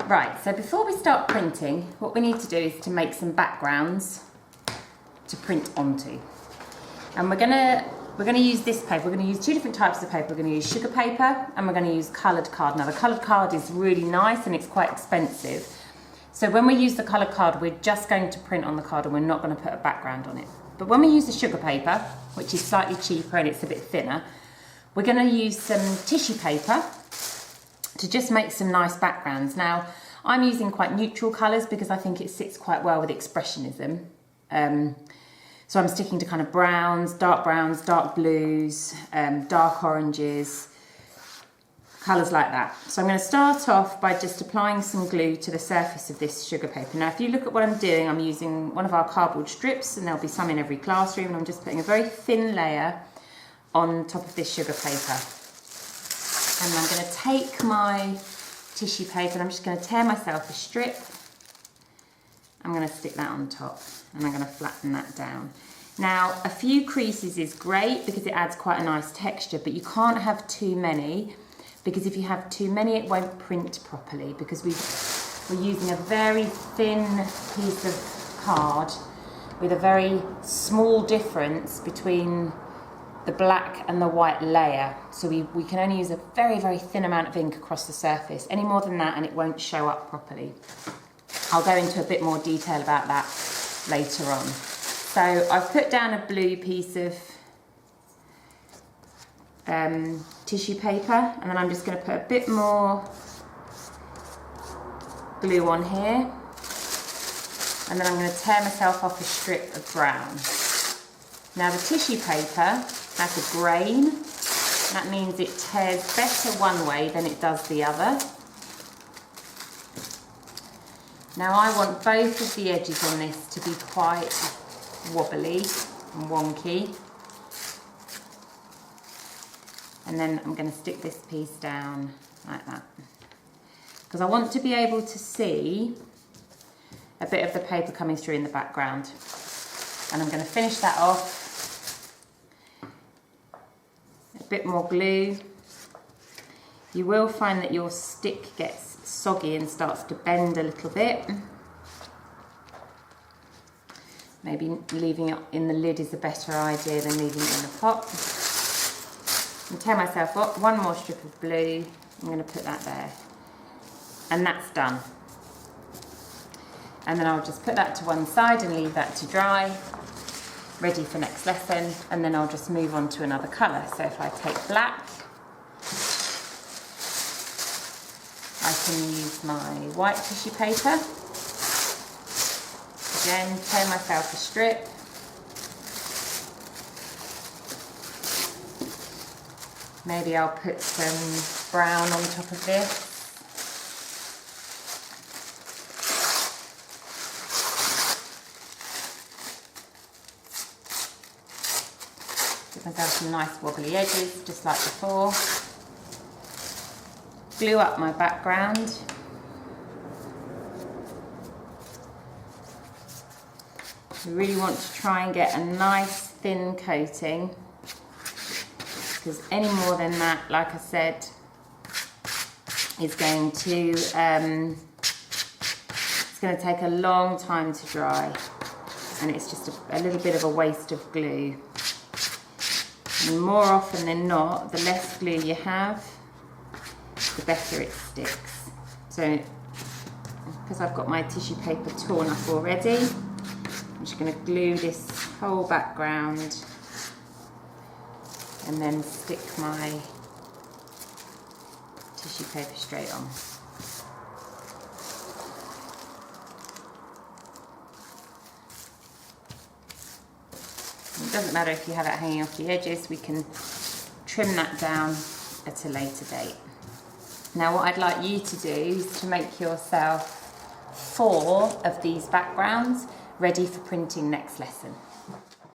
Right, so before we start printing, what we need to do is to make some backgrounds to print onto. And we're gonna use this paper. We're gonna use two different types of paper. We're gonna use sugar paper and we're gonna use coloured card. Now the coloured card is really nice and it's quite expensive. So when we use the coloured card, we're just going to print on the card and we're not gonna put a background on it. But when we use the sugar paper, which is slightly cheaper and it's a bit thinner, we're gonna use some tissue paper to just make some nice backgrounds. Now, I'm using quite neutral colours because I think it sits quite well with expressionism. So I'm sticking to kind of browns, dark blues, dark oranges, colours like that. So I'm going to start off by just applying some glue to the surface of this sugar paper. Now, if you look at what I'm doing, I'm using one of our cardboard strips, and there'll be some in every classroom, and I'm just putting a very thin layer on top of this sugar paper. And I'm going to take my tissue paper and I'm just going to tear myself a strip. I'm going to stick that on top and I'm going to flatten that down. Now, a few creases is great because it adds quite a nice texture, but you can't have too many because if you have too many, it won't print properly because we're using a very thin piece of card with a very small difference between the black and the white layer. So we can only use a very, very thin amount of ink across the surface. Any more than that and it won't show up properly. I'll go into a bit more detail about that later on. So I've put down a blue piece of tissue paper and then I'm just going to put a bit more glue on here. And then I'm going to tear myself off a strip of brown. Now the tissue paper has a grain. That means it tears better one way than it does the other. Now I want both of the edges on this to be quite wobbly and wonky. And then I'm going to stick this piece down like that. Because I want to be able to see a bit of the paper coming through in the background. And I'm going to finish that off. A bit more glue. You will find that your stick gets soggy and starts to bend a little bit. Maybe leaving it in the lid is a better idea than leaving it in the pot. And tear myself up one more strip of blue. I'm going to put that there. And that's done. And then I'll just put that to one side and leave that to dry. Ready for next lesson, and then I'll just move on to another colour. So if I take black, I can use my white tissue paper. Again, tear myself a strip. Maybe I'll put some brown on top of this. Give myself some nice wobbly edges, just like before. Glue up my background. We really want to try and get a nice thin coating, because any more than that, like I said, is going to it's going to take a long time to dry, and it's just a little bit of a waste of glue. And more often than not, the less glue you have, the better it sticks. So, because I've got my tissue paper torn up already, I'm just going to glue this whole background and then stick my tissue paper straight on. It doesn't matter if you have it hanging off the edges, we can trim that down at a later date. Now what I'd like you to do is to make yourself 4 of these backgrounds ready for printing next lesson.